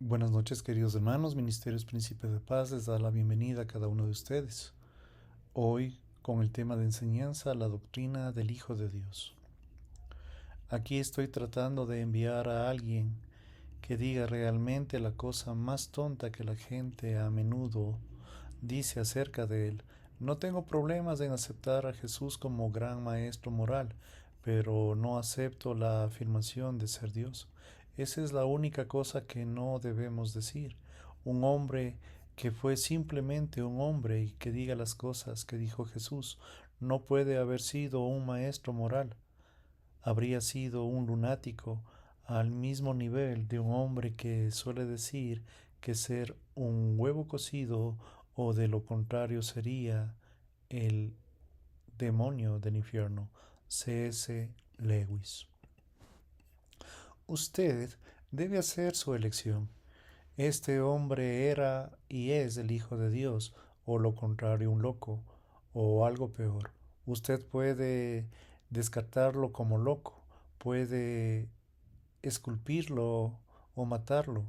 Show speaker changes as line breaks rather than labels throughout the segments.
Buenas noches, queridos hermanos. Ministerios Príncipe de Paz les da la bienvenida a cada uno de ustedes. Hoy con el tema de enseñanza, la doctrina del Hijo de Dios. Aquí estoy tratando de enviar a alguien que diga realmente la cosa más tonta que la gente a menudo dice acerca de él. No tengo problemas en aceptar a Jesús como gran maestro moral, pero no acepto la afirmación de ser Dios. Esa es la única cosa que no debemos decir. Un hombre que fue simplemente un hombre y que diga las cosas que dijo Jesús no puede haber sido un maestro moral. Habría sido un lunático al mismo nivel de un hombre que suele decir que ser un huevo cocido o de lo contrario sería el demonio del infierno. C.S. Lewis. Usted debe hacer su elección. Este hombre era y es el Hijo de Dios, o lo contrario, un loco, o algo peor. Usted puede descartarlo como loco, puede esculpirlo o matarlo,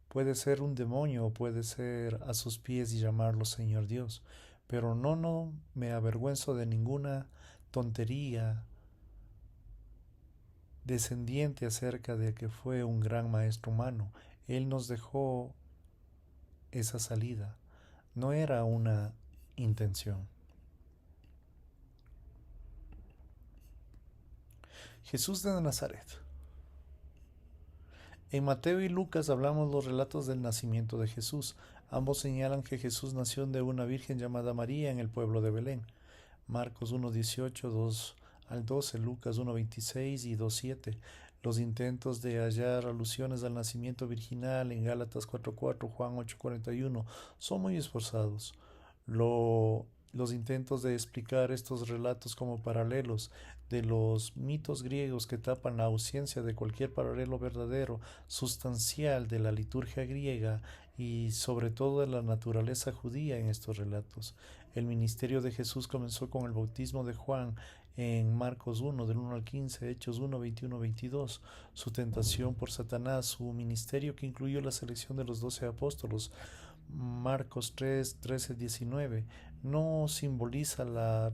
puede ser un demonio o puede ser a sus pies y llamarlo Señor Dios. Pero no me avergüenzo de ninguna tontería descendiente acerca de que fue un gran maestro humano. Él nos dejó esa salida. No era una intención. Jesús de Nazaret. En Mateo y Lucas hablamos los relatos del nacimiento de Jesús. Ambos señalan que Jesús nació de una virgen llamada María en el pueblo de Belén. Marcos 1:18, 2 al 12, Lucas 1:26 y 2:7. Los intentos de hallar alusiones al nacimiento virginal en Gálatas 4:4, Juan 8:41 son muy esforzados. Los intentos de explicar estos relatos como paralelos de los mitos griegos que tapan la ausencia de cualquier paralelo verdadero, sustancial de la liturgia griega y sobre todo de la naturaleza judía en estos relatos. El ministerio de Jesús comenzó con el bautismo de Juan en Marcos 1, del 1 al 15, Hechos 1, 21, 22, su tentación por Satanás, su ministerio que incluyó la selección de los 12 apóstolos, Marcos 3, 13, 19, no simboliza la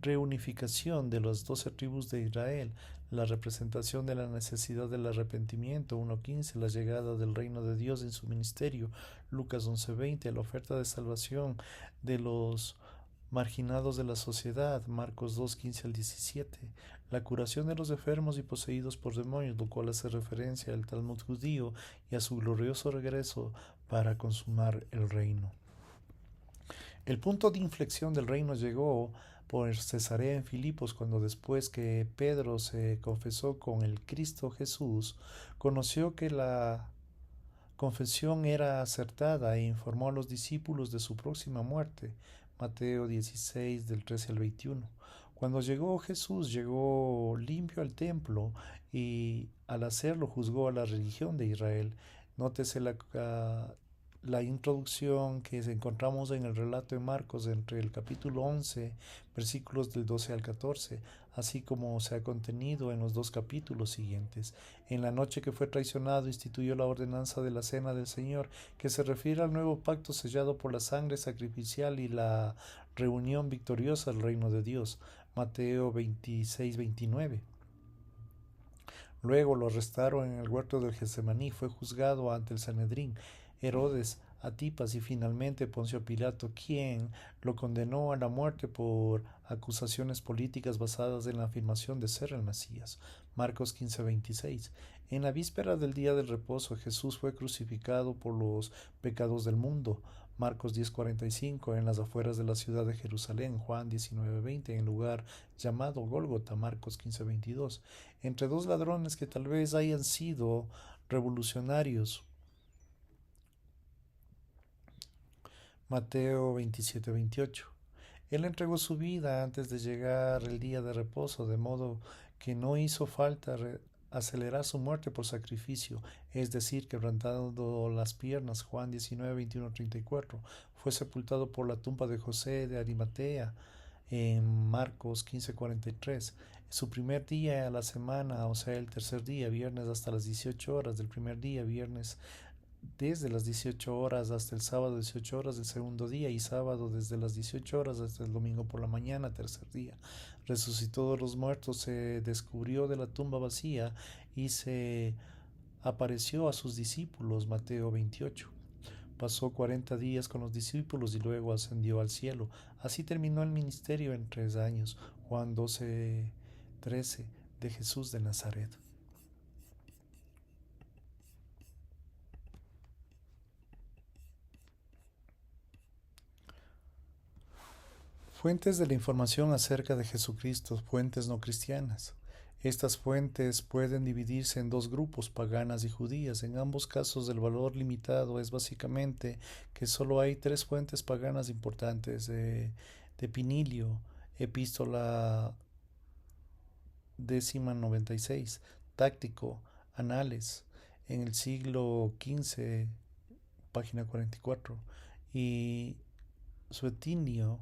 reunificación de las 12 tribus de Israel, la representación de la necesidad del arrepentimiento, 1.15, la llegada del reino de Dios en su ministerio, Lucas 11.20, la oferta de salvación de los marginados de la sociedad, Marcos 2.15 al 17, la curación de los enfermos y poseídos por demonios, lo cual hace referencia al Talmud judío y a su glorioso regreso para consumar el reino. El punto de inflexión del reino llegó por Cesarea en Filipos, cuando después que Pedro se confesó con el Cristo Jesús, conoció que la confesión era acertada e informó a los discípulos de su próxima muerte. Mateo 16 del 13 al 21. Cuando llegó Jesús, llegó limpio al templo y al hacerlo juzgó a la religión de Israel. Nótese la introducción que encontramos en el relato de Marcos entre el capítulo 11, versículos del 12 al 14, así como se ha contenido en los dos capítulos siguientes. En la noche que fue traicionado, instituyó la ordenanza de la cena del Señor, que se refiere al nuevo pacto sellado por la sangre sacrificial y la reunión victoriosa al reino de Dios. Mateo 26, 29. Luego lo arrestaron en el huerto del Getsemaní, fue juzgado ante el Sanedrín, Herodes, Antipas y finalmente Poncio Pilato, quien lo condenó a la muerte por acusaciones políticas basadas en la afirmación de ser el Mesías. Marcos 15:26. En la víspera del día del reposo, Jesús fue crucificado por los pecados del mundo. Marcos 10:45, en las afueras de la ciudad de Jerusalén, Juan 19:20, en lugar llamado Gólgota, Marcos 15:22, entre dos ladrones que tal vez hayan sido revolucionarios, Mateo 27:28. Él entregó su vida antes de llegar el día de reposo, de modo que no hizo falta acelerar su muerte por sacrificio, es decir, quebrantando las piernas, Juan 19, 21, 34. Fue sepultado por la tumba de José de Arimatea, en Marcos 15:43. Su primer día a la semana, o sea, el tercer día, viernes hasta las 18 horas del primer día, viernes desde las 18 horas hasta el sábado 18 horas del segundo día y sábado desde las 18 horas hasta el domingo por la mañana, tercer día. Resucitó de los muertos, se descubrió de la tumba vacía y se apareció a sus discípulos, Mateo 28. Pasó 40 días con los discípulos y luego ascendió al cielo. Así terminó el ministerio en 3 años. Juan 12:13 de Jesús de Nazaret. Fuentes de la información acerca de Jesucristo, fuentes no cristianas. Estas fuentes pueden dividirse en dos grupos, paganas y judías. En ambos casos el valor limitado es básicamente que solo hay tres fuentes paganas importantes, de Pinilio, Epístola 96, Táctico, Anales, en el siglo XV, página 44, y Suetonio,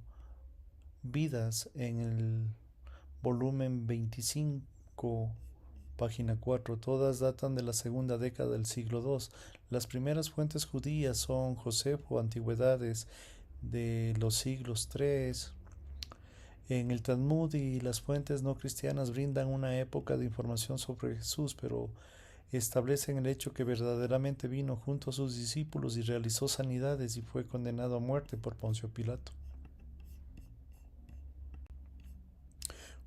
Vidas, en el volumen 25, página 4. Todas datan de la segunda década del siglo II. Las primeras fuentes judías son Josefo, Antigüedades de los siglos III. En el Talmud y las fuentes no cristianas brindan una época de información sobre Jesús, pero establecen el hecho que verdaderamente vino junto a sus discípulos y realizó sanidades y fue condenado a muerte por Poncio Pilato.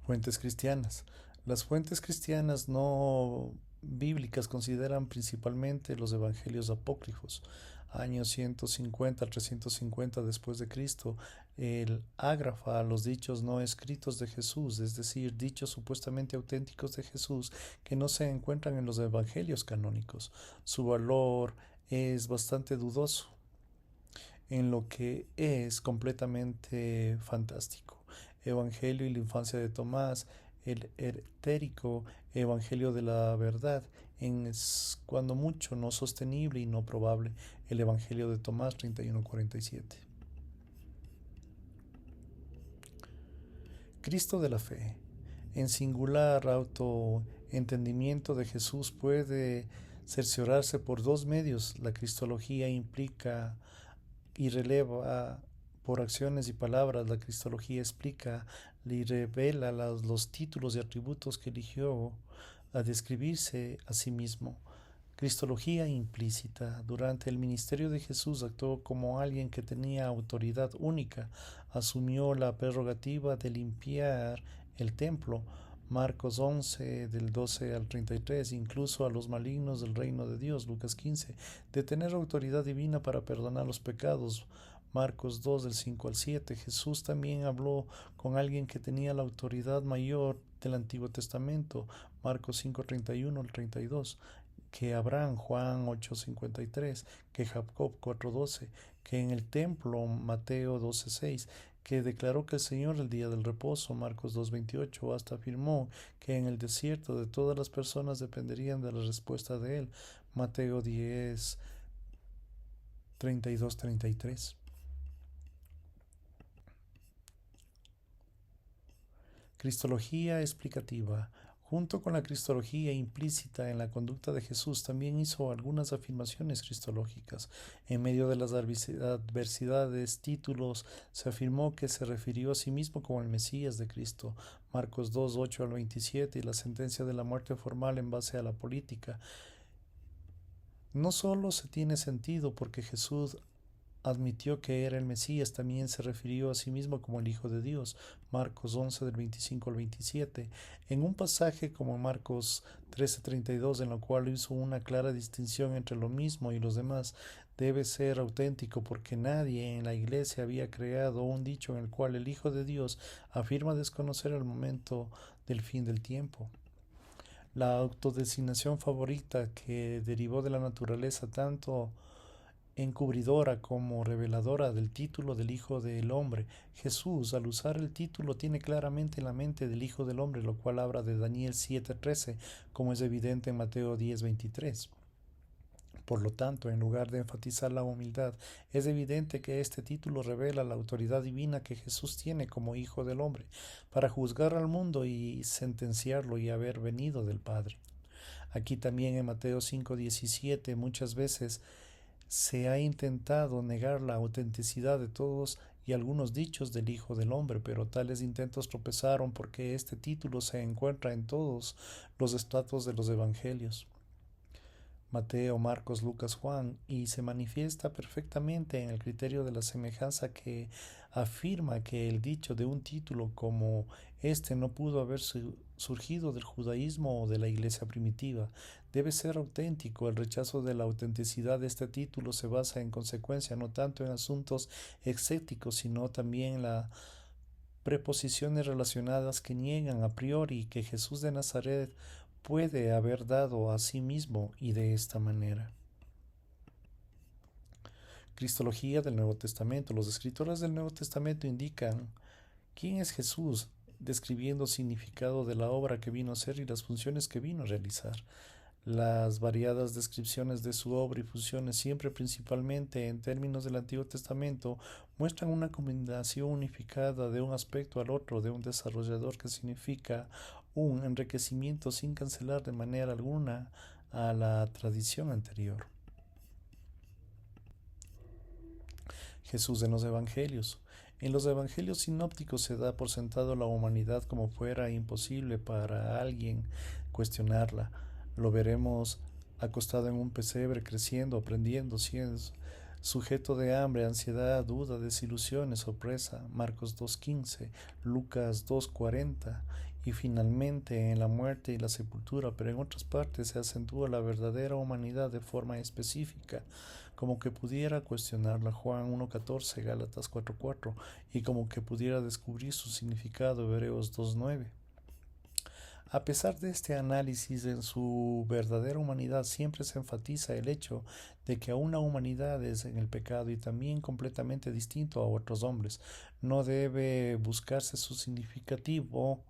Fuentes cristianas. Las fuentes cristianas no bíblicas consideran principalmente los evangelios apócrifos. Años 150 al 350 después de Cristo, el ágrafa, los dichos no escritos de Jesús, es decir, dichos supuestamente auténticos de Jesús que no se encuentran en los evangelios canónicos. Su valor es bastante dudoso, en lo que es completamente fantástico. Evangelio y la infancia de Tomás, el etérico Evangelio de la verdad, en cuando mucho no sostenible y no probable, el Evangelio de Tomás 31:47. Cristo de la fe. En singular autoentendimiento de Jesús puede cerciorarse por dos medios. La cristología implica y releva por acciones y palabras. La cristología explica y revela los títulos y atributos que eligió a describirse a sí mismo. Cristología implícita. Durante el ministerio de Jesús actuó como alguien que tenía autoridad única. Asumió la prerrogativa de limpiar el templo. Marcos 11, del 12 al 33, incluso a los malignos del reino de Dios. Lucas 15, de tener autoridad divina para perdonar los pecados. Marcos 2, del 5 al 7. Jesús también habló con alguien que tenía la autoridad mayor del Antiguo Testamento. Marcos 5, 31 al 32. Que Abraham, Juan 8:53, que Jacob 4:12, que en el templo, Mateo 12:6, que declaró que el Señor el día del reposo, Marcos 2:28, hasta afirmó que en el desierto de todas las personas dependerían de la respuesta de él, Mateo 10:32-33. Cristología explicativa. Junto con la cristología implícita en la conducta de Jesús, también hizo algunas afirmaciones cristológicas. En medio de las adversidades, títulos, se afirmó que se refirió a sí mismo como el Mesías de Cristo, Marcos 2, 8 al 27, y la sentencia de la muerte formal en base a la política. No solo se tiene sentido porque Jesús admitió que era el Mesías, también se refirió a sí mismo como el Hijo de Dios, Marcos 11 del 25 al 27, en un pasaje como Marcos 13:32, en lo cual hizo una clara distinción entre lo mismo y los demás. Debe ser auténtico porque nadie en la iglesia había creado un dicho en el cual el Hijo de Dios afirma desconocer el momento del fin del tiempo. La autodesignación favorita que derivó de la naturaleza tanto encubridora como reveladora del título del Hijo del Hombre. Jesús, al usar el título, tiene claramente en la mente del Hijo del Hombre, lo cual habla de Daniel 7:13, como es evidente en Mateo 10:23. Por lo tanto, en lugar de enfatizar la humildad, es evidente que este título revela la autoridad divina que Jesús tiene como Hijo del Hombre para juzgar al mundo y sentenciarlo y haber venido del Padre. Aquí también en Mateo 5:17 muchas veces se ha intentado negar la autenticidad de todos y algunos dichos del Hijo del Hombre, pero tales intentos tropezaron porque este título se encuentra en todos los estratos de los evangelios. Mateo, Marcos, Lucas, Juan, y se manifiesta perfectamente en el criterio de la semejanza que afirma que el dicho de un título como este no pudo haber surgido del judaísmo o de la iglesia primitiva. Debe ser auténtico. El rechazo de la autenticidad de este título se basa en consecuencia no tanto en asuntos escépticos, sino también en las preposiciones relacionadas que niegan a priori que Jesús de Nazaret puede haber dado a sí mismo y de esta manera. Cristología del Nuevo Testamento. Los escritores del Nuevo Testamento indican quién es Jesús, describiendo el significado de la obra que vino a hacer y las funciones que vino a realizar. Las variadas descripciones de su obra y funciones, siempre principalmente en términos del Antiguo Testamento, muestran una combinación unificada de un aspecto al otro de un desarrollador que significa un enriquecimiento sin cancelar de manera alguna a la tradición anterior. Jesús en los Evangelios. En los Evangelios sinópticos se da por sentado la humanidad como fuera imposible para alguien cuestionarla. Lo veremos acostado en un pesebre, creciendo, aprendiendo, siendo sujeto de hambre, ansiedad, duda, desilusiones, sorpresa. Marcos 2:15, Lucas 2:40. Y finalmente en la muerte y la sepultura, pero en otras partes se acentúa la verdadera humanidad de forma específica, como que pudiera cuestionarla. Juan 1:14, Gálatas 4:4, y como que pudiera descubrir su significado. Hebreos 2:9. A pesar de este análisis, en su verdadera humanidad siempre se enfatiza el hecho de que una humanidad es en el pecado y también completamente distinto a otros hombres. No debe buscarse su significativo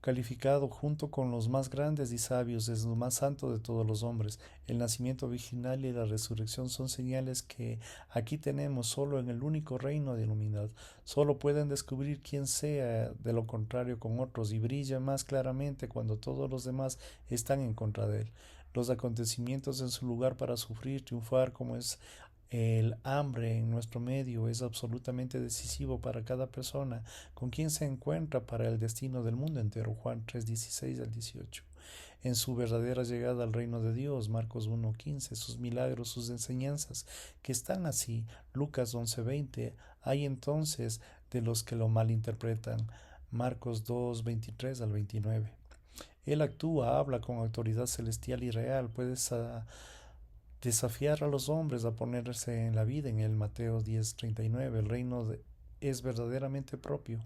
calificado junto con los más grandes y sabios, es lo más santo de todos los hombres. El nacimiento virginal y la resurrección son señales que aquí tenemos solo en el único reino de la humanidad. Solo pueden descubrir quién sea de lo contrario con otros, y brilla más claramente cuando todos los demás están en contra de él. Los acontecimientos en su lugar para sufrir, triunfar, como es el hambre en nuestro medio, es absolutamente decisivo para cada persona con quien se encuentra para el destino del mundo entero. Juan 3:16-18. En su verdadera llegada al reino de Dios, Marcos 1:15, sus milagros, sus enseñanzas, que están así. Lucas 11:20. Hay entonces de los que lo malinterpretan. Marcos 2:23-29. Él actúa, habla con autoridad celestial y real, puede desafiar a los hombres a ponerse en la vida. En el Mateo 10:39, el reino es verdaderamente propio.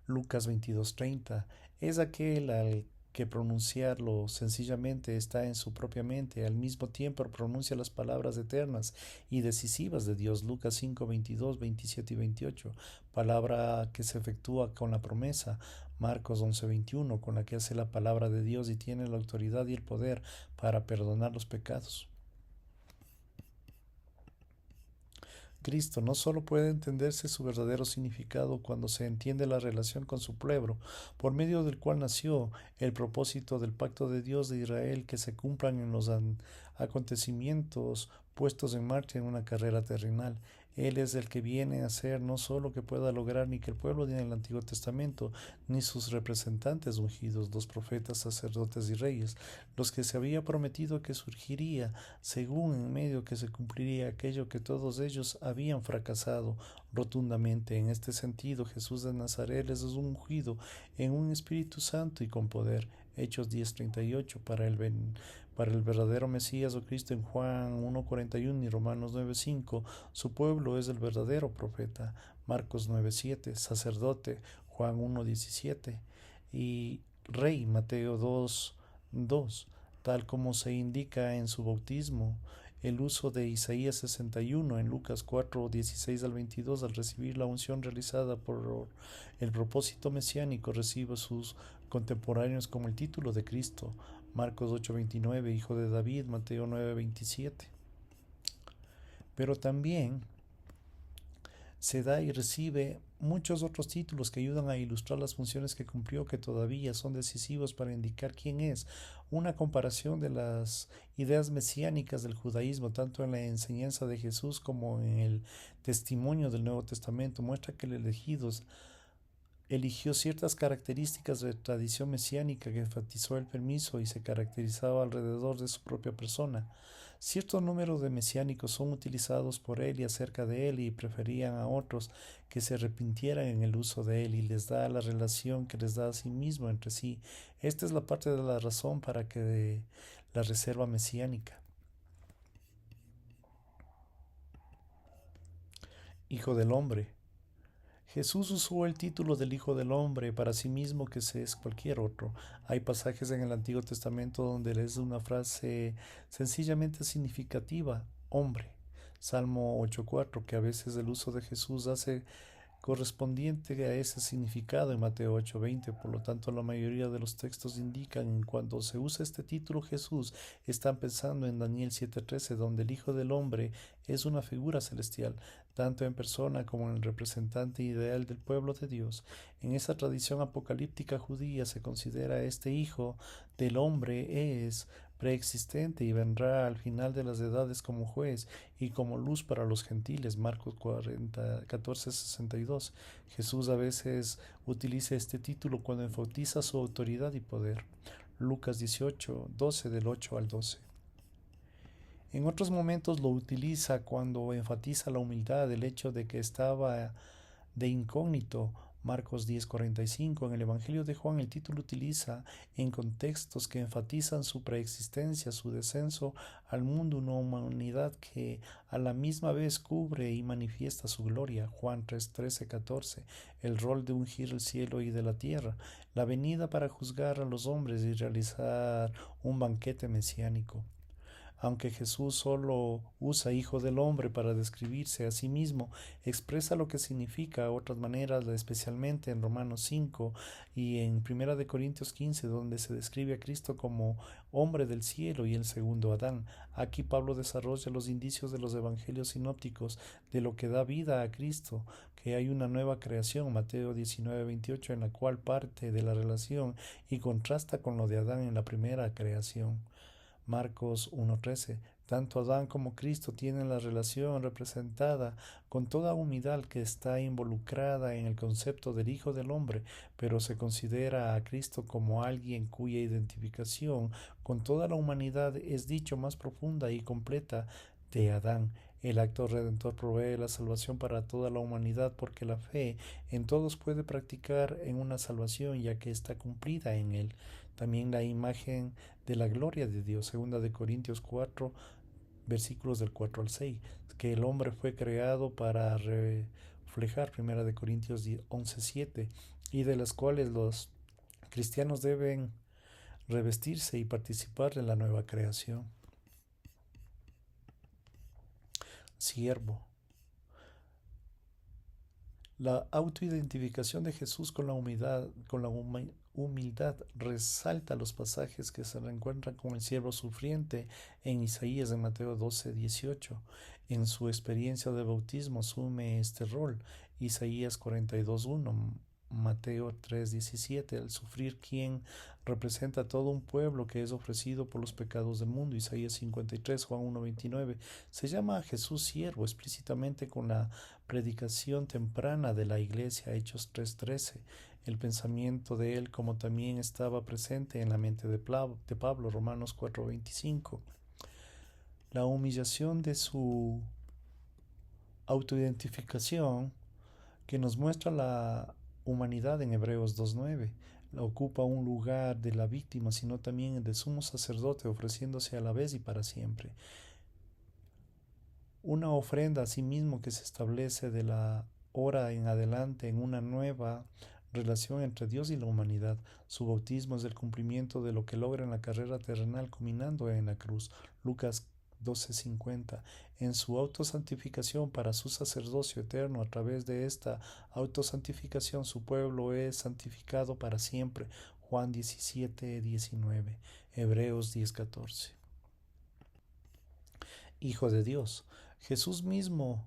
Lucas 22:30, es aquel al que pronunciarlo sencillamente está en su propia mente, al mismo tiempo pronuncia las palabras eternas y decisivas de Dios. Lucas 5:22, 27 y 28, palabra que se efectúa con la promesa. Marcos 11:21, con la que hace la palabra de Dios y tiene la autoridad y el poder para perdonar los pecados. Cristo no solo puede entenderse su verdadero significado cuando se entiende la relación con su pueblo, por medio del cual nació, el propósito del pacto de Dios de Israel, que se cumplan en los acontecimientos puestos en marcha en una carrera terrenal. Él es el que viene a hacer no solo que pueda lograr ni que el pueblo en el Antiguo Testamento, ni sus representantes ungidos, los profetas, sacerdotes y reyes, los que se había prometido que surgiría, según en medio que se cumpliría aquello que todos ellos habían fracasado rotundamente. En este sentido, Jesús de Nazaret es ungido en un Espíritu Santo y con poder. Hechos 10:38, para el verdadero Mesías o Cristo en Juan 1:41 y Romanos 9:5, su pueblo es el verdadero profeta. Marcos 9:7, sacerdote, Juan 1:17, y rey, Mateo 2:2, tal como se indica en su bautismo. El uso de Isaías 61 en Lucas 4:16-22, al recibir la unción realizada por el propósito mesiánico, recibe sus contemporáneos como el título de Cristo. Marcos 8:29, hijo de David, Mateo 9:27. Pero también se da y recibe muchos otros títulos que ayudan a ilustrar las funciones que cumplió, que todavía son decisivos para indicar quién es. Una comparación de las ideas mesiánicas del judaísmo, tanto en la enseñanza de Jesús como en el testimonio del Nuevo Testamento, muestra que el elegido eligió ciertas características de tradición mesiánica que enfatizó el permiso y se caracterizaba alrededor de su propia persona. Cierto número de mesiánicos son utilizados por él y acerca de él y preferían a otros que se arrepintieran en el uso de él y les da la relación que les da a sí mismo entre sí. Esta es la parte de la razón para que la reserva mesiánica. Hijo del hombre. Jesús usó el título del Hijo del Hombre para sí mismo que se es cualquier otro. Hay pasajes en el Antiguo Testamento donde es una frase sencillamente significativa, hombre. Salmo 8:4, que a veces el uso de Jesús hace correspondiente a ese significado en Mateo 8:20. Por lo tanto, la mayoría de los textos indican en cuando se usa este título Jesús, están pensando en Daniel 7:13, donde el Hijo del Hombre es una figura celestial, tanto en persona como en el representante ideal del pueblo de Dios. En esa tradición apocalíptica judía se considera este Hijo del Hombre es preexistente y vendrá al final de las edades como juez y como luz para los gentiles. Marcos 14:62. Jesús a veces utiliza este título cuando enfatiza su autoridad y poder. Lucas 18:12 del 8 al 12. En otros momentos lo utiliza cuando enfatiza la humildad, el hecho de que estaba de incógnito. Marcos 10:45. En el Evangelio de Juan el título utiliza en contextos que enfatizan su preexistencia, su descenso al mundo, una humanidad que a la misma vez cubre y manifiesta su gloria. Juan 3:13-14. El rol de ungir el cielo y de la tierra, la venida para juzgar a los hombres y realizar un banquete mesiánico. Aunque Jesús solo usa Hijo del Hombre para describirse a sí mismo, expresa lo que significa de otras maneras, especialmente en Romanos 5 y en 1 Corintios 15, donde se describe a Cristo como hombre del cielo y el segundo Adán. Aquí Pablo desarrolla los indicios de los evangelios sinópticos de lo que da vida a Cristo, que hay una nueva creación, Mateo 19:28, en la cual parte de la relación y contrasta con lo de Adán en la primera creación. Marcos 1:13. Tanto Adán como Cristo tienen la relación representada con toda humildad que está involucrada en el concepto del Hijo del Hombre, pero se considera a Cristo como alguien cuya identificación con toda la humanidad es dicho más profunda y completa de Adán. El acto redentor provee la salvación para toda la humanidad porque la fe en todos puede practicar en una salvación ya que está cumplida en él. También la imagen de la gloria de Dios, 2 Corintios 4, versículos del 4 al 6, que el hombre fue creado para reflejar, 1 Corintios 11:7, y de las cuales los cristianos deben revestirse y participar en la nueva creación. Siervo. La autoidentificación de Jesús con la humildad resalta los pasajes que se reencuentran con el siervo sufriente en Isaías, en Mateo 12:18. En su experiencia de bautismo asume este rol. Isaías 42:1, Mateo 3:17. Al sufrir, quien representa a todo un pueblo que es ofrecido por los pecados del mundo. Isaías 53, Juan 1:29. Se llama a Jesús siervo explícitamente con la predicación temprana de la iglesia, Hechos 3:13. El pensamiento de él como también estaba presente en la mente de Pablo, Romanos 4:25. La humillación de su autoidentificación que nos muestra la humanidad en Hebreos 2:9. Ocupa un lugar de la víctima, sino también el de sumo sacerdote, ofreciéndose a la vez y para siempre. Una ofrenda a sí mismo que se establece de la hora en adelante en una nueva relación entre Dios y la humanidad. Su bautismo es el cumplimiento de lo que logra en la carrera terrenal, culminando en la cruz. Lucas 12:50. En su autosantificación para su sacerdocio eterno, a través de esta autosantificación su pueblo es santificado para siempre. Juan 17:19, Hebreos 10:14. Hijo de Dios. Jesús mismo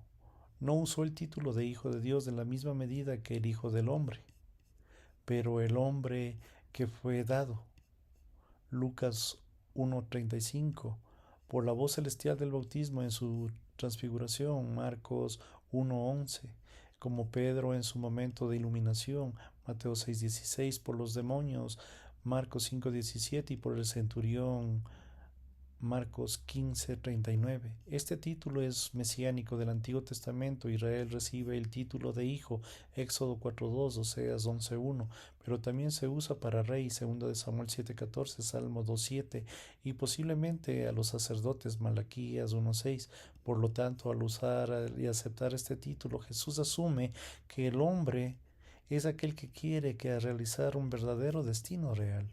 no usó el título de Hijo de Dios en la misma medida que el Hijo del Hombre, pero el hombre que fue dado. Lucas 1:35, por la voz celestial del bautismo en su transfiguración. Marcos 1:11, como Pedro en su momento de iluminación. Mateo 6:16, por los demonios. Marcos 5:17, y por el centurión. Marcos 15:39. Este título es mesiánico del Antiguo Testamento. Israel recibe el título de hijo, Éxodo 4:2, Oseas 11:1, pero también se usa para rey, 2 de Samuel 7:14, Salmo 2:7, y posiblemente a los sacerdotes, Malaquías 1:6. Por lo tanto, al usar y aceptar este título, Jesús asume que el hombre es aquel que quiere realizar un verdadero destino real.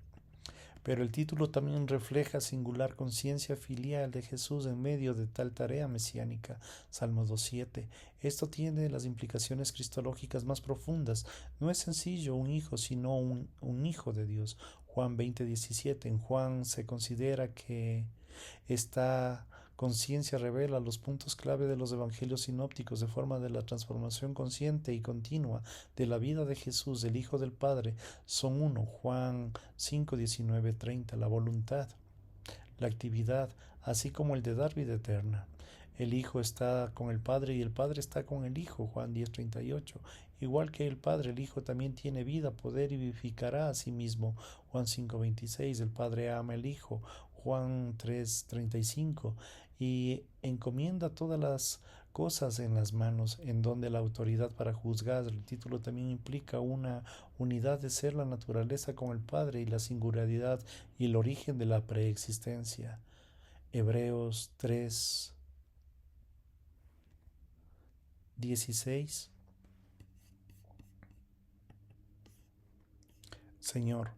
Pero el título también refleja singular conciencia filial de Jesús en medio de tal tarea mesiánica. Salmo 2:7. Esto tiene las implicaciones cristológicas más profundas. No es sencillo un hijo, sino un hijo de Dios. Juan 20:17. En Juan se considera que esta conciencia revela los puntos clave de los evangelios sinópticos, de forma de la transformación consciente y continua de la vida de Jesús, el Hijo del Padre, son uno. Juan 5:19-30. La voluntad, la actividad, así como el de dar vida eterna. El Hijo está con el Padre y el Padre está con el Hijo. Juan 10:38. Igual que el Padre, el Hijo también tiene vida, poder y vivificará a sí mismo. Juan 5:26. El Padre ama al Hijo. Juan 3:35. Y encomienda todas las cosas en las manos, en donde la autoridad para juzgar. El título también implica una unidad de ser, la naturaleza con el Padre, y la singularidad y el origen de la preexistencia. Hebreos 3:16. Señor.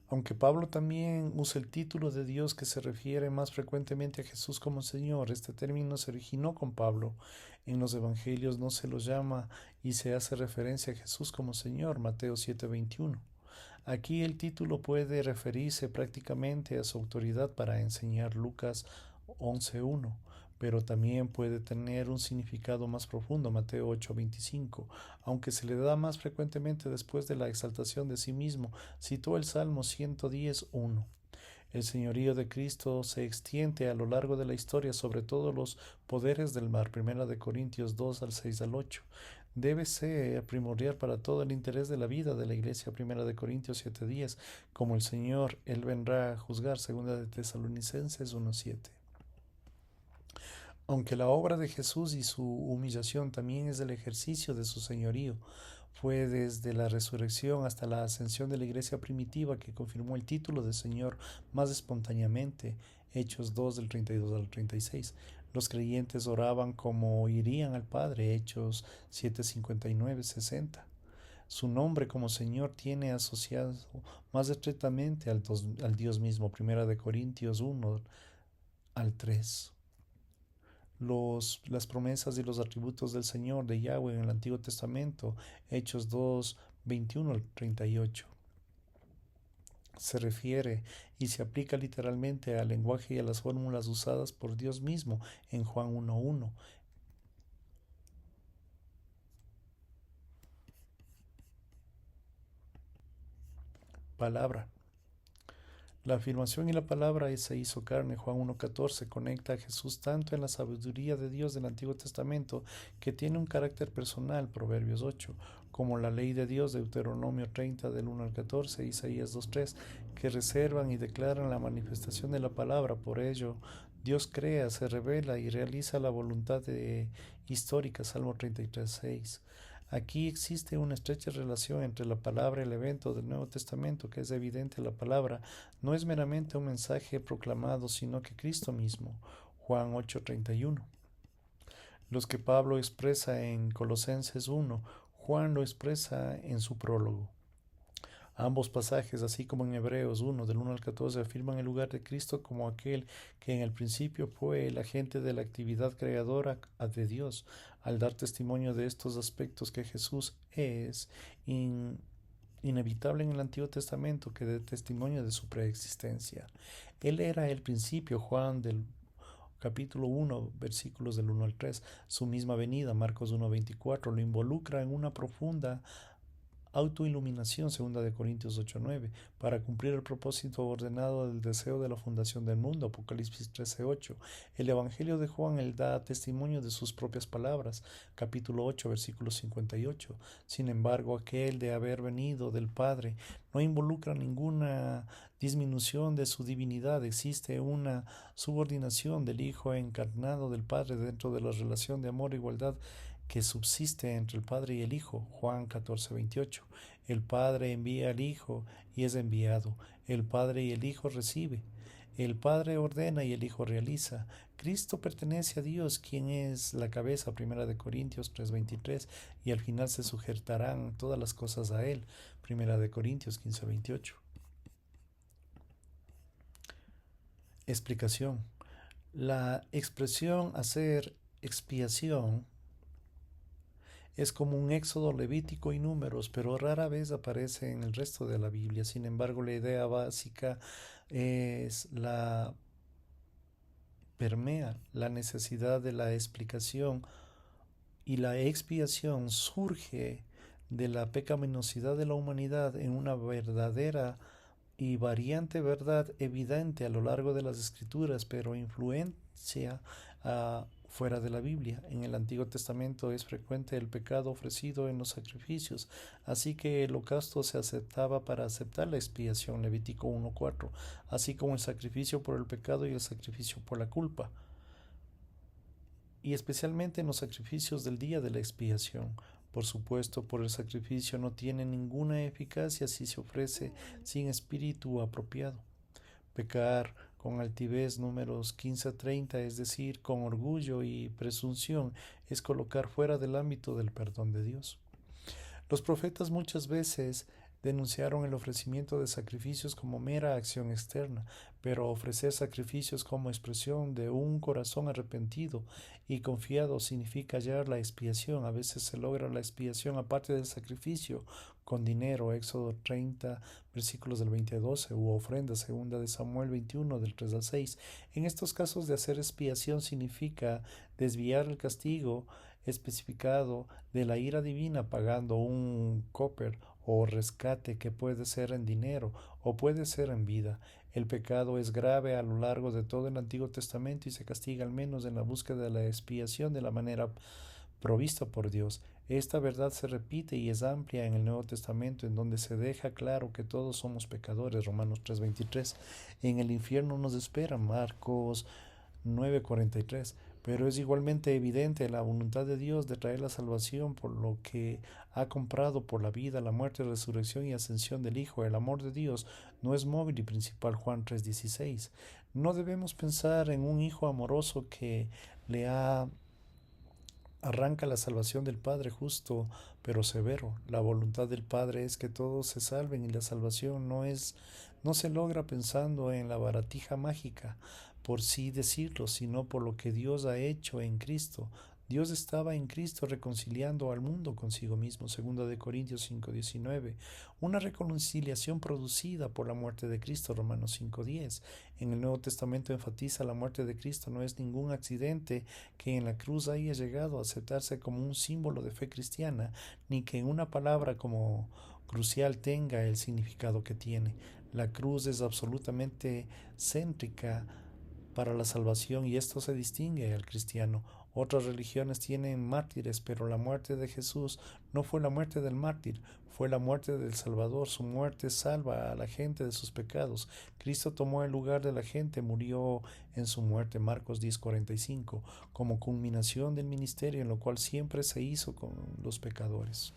Aunque Pablo también usa el título de Dios, que se refiere más frecuentemente a Jesús como Señor, este término se originó con Pablo. En los evangelios no se lo llama y se hace referencia a Jesús como Señor. Mateo 7:21. Aquí el título puede referirse prácticamente a su autoridad para enseñar. Lucas 11:1, pero también puede tener un significado más profundo. Mateo 8:25, aunque se le da más frecuentemente después de la exaltación de sí mismo. Citó el Salmo 110:1. El señorío de Cristo se extiende a lo largo de la historia sobre todos los poderes del mar. 1 Corintios 2:6-8. Debe ser primordial para todo el interés de la vida de la iglesia. 1 Corintios 7:10. Como el Señor, Él vendrá a juzgar. 2 de Tesalonicenses 1:7. Aunque la obra de Jesús y su humillación también es el ejercicio de su señorío, fue desde la resurrección hasta la ascensión de la iglesia primitiva que confirmó el título de Señor más espontáneamente. Hechos 2:32-36. Los creyentes oraban como oirían al Padre. Hechos 7:59-60. Su nombre como Señor tiene asociado más estrechamente al Dios mismo. 1 Corintios 1:3. Las promesas y los atributos del Señor, de Yahweh, en el Antiguo Testamento. Hechos 2:21-38. Se refiere y se aplica literalmente al lenguaje y a las fórmulas usadas por Dios mismo en Juan 1:1. Palabra. La afirmación y la palabra se hizo carne. Juan 1:14 conecta a Jesús tanto en la sabiduría de Dios del Antiguo Testamento, que tiene un carácter personal, Proverbios 8, como la ley de Dios, Deuteronomio 30 del 1-14, Isaías 2:3, que reservan y declaran la manifestación de la palabra. Por ello, Dios crea, se revela y realiza la voluntad histórica, Salmo 33:6. Aquí existe una estrecha relación entre la palabra y el evento del Nuevo Testamento, que es evidente. La palabra no es meramente un mensaje proclamado, sino que Cristo mismo. Juan 8:31. Los que Pablo expresa en Colosenses 1, Juan lo expresa en su prólogo. Ambos pasajes, así como en Hebreos 1, del 1-14, afirman el lugar de Cristo como aquel que en el principio fue el agente de la actividad creadora de Dios. Al dar testimonio de estos aspectos que Jesús es inevitable en el Antiguo Testamento que dé testimonio de su preexistencia. Él era el principio, Juan del capítulo 1, versículos del 1 al 3. Su misma venida, Marcos 1:24, lo involucra en una profunda autoiluminación, 2 Corintios 8:9, para cumplir el propósito ordenado del deseo de la fundación del mundo, Apocalipsis 13:8. El Evangelio de Juan, él da testimonio de sus propias palabras, capítulo 8, versículo 58. Sin embargo, aquel de haber venido del Padre no involucra ninguna disminución de su divinidad. Existe una subordinación del Hijo encarnado del Padre dentro de la relación de amor e igualdad que subsiste entre el Padre y el Hijo. Juan 14:28. El Padre envía al Hijo y es enviado. El Padre y el Hijo recibe. El Padre ordena y el Hijo realiza. Cristo pertenece a Dios, quien es la cabeza, 1 Corintios 3:23, y al final se sujetarán todas las cosas a Él, 1 Corintios 15:28. Explicación. La expresión hacer expiación es como un Éxodo, Levítico y Números, pero rara vez aparece en el resto de la Biblia. Sin embargo, la idea básica es permea la necesidad de la explicación, y la expiación surge de la pecaminosidad de la humanidad en una verdadera y variante verdad evidente a lo largo de las Escrituras, pero influencia fuera de la Biblia. En el Antiguo Testamento es frecuente el pecado ofrecido en los sacrificios, así que el holocausto se aceptaba para aceptar la expiación, Levítico 1:4, así como el sacrificio por el pecado y el sacrificio por la culpa, y especialmente en los sacrificios del día de la expiación. Por supuesto, por el sacrificio no tiene ninguna eficacia si se ofrece sin espíritu apropiado. Pecar con altivez, Números 15:30, es decir, con orgullo y presunción, es colocar fuera del ámbito del perdón de Dios. Los profetas muchas veces denunciaron el ofrecimiento de sacrificios como mera acción externa, pero ofrecer sacrificios como expresión de un corazón arrepentido y confiado significa hallar la expiación. A veces se logra la expiación aparte del sacrificio, con dinero, Éxodo 30, versículos del 20 al 12, u ofrenda, 2 Samuel 21, del 3 al 6. En estos casos de hacer expiación significa desviar el castigo especificado de la ira divina pagando un copper o rescate, que puede ser en dinero o puede ser en vida. El pecado es grave a lo largo de todo el Antiguo Testamento y se castiga al menos en la búsqueda de la expiación de la manera provista por Dios. Esta verdad se repite y es amplia en el Nuevo Testamento, en donde se deja claro que todos somos pecadores, Romanos 3:23. En el infierno nos espera, Marcos 9:43. Pero es igualmente evidente la voluntad de Dios de traer la salvación, por lo que ha comprado por la vida, la muerte, resurrección y ascensión del Hijo. El amor de Dios no es móvil y principal, Juan 3:16. No debemos pensar en un Hijo amoroso que le arranca la salvación del Padre, justo pero severo. La voluntad del Padre es que todos se salven, y la salvación no se logra pensando en la baratija mágica, por sí decirlo, sino por lo que Dios ha hecho en Cristo. Dios estaba en Cristo reconciliando al mundo consigo mismo, 2 Corintios 5:19, una reconciliación producida por la muerte de Cristo, Romanos 5:10. En el Nuevo Testamento enfatiza la muerte de Cristo no es ningún accidente que en la cruz haya llegado a aceptarse como un símbolo de fe cristiana, ni que una palabra como crucial tenga el significado que tiene. La cruz es absolutamente céntrica para la salvación, y esto se distingue al cristiano. Otras religiones tienen mártires, pero la muerte de Jesús no fue la muerte del mártir, fue la muerte del Salvador. Su muerte salva a la gente de sus pecados. Cristo tomó el lugar de la gente, murió en su muerte, Marcos 10:45, como culminación del ministerio en lo cual siempre se hizo con los pecadores.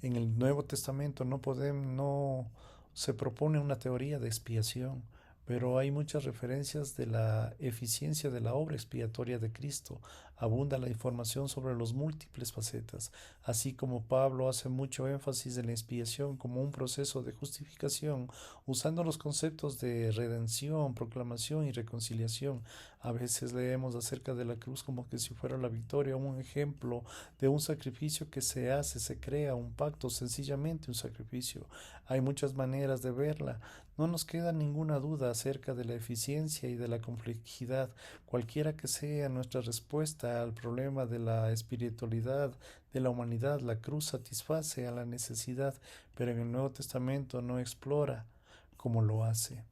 En el Nuevo Testamento no se propone una teoría de expiación, pero hay muchas referencias de la eficiencia de la obra expiatoria de Cristo. abunda la información sobre los múltiples facetas, así como Pablo hace mucho énfasis en la expiación como un proceso de justificación, usando los conceptos de redención, proclamación y reconciliación. A veces leemos acerca de la cruz como que si fuera la victoria, un ejemplo de un sacrificio que se hace, se crea un pacto, sencillamente un sacrificio. Hay muchas maneras de verla. No nos queda ninguna duda acerca de la eficiencia y de la complejidad, cualquiera que sea nuestra respuesta al problema de la espiritualidad de la humanidad. La cruz satisface a la necesidad, pero en el Nuevo Testamento no explora como lo hace.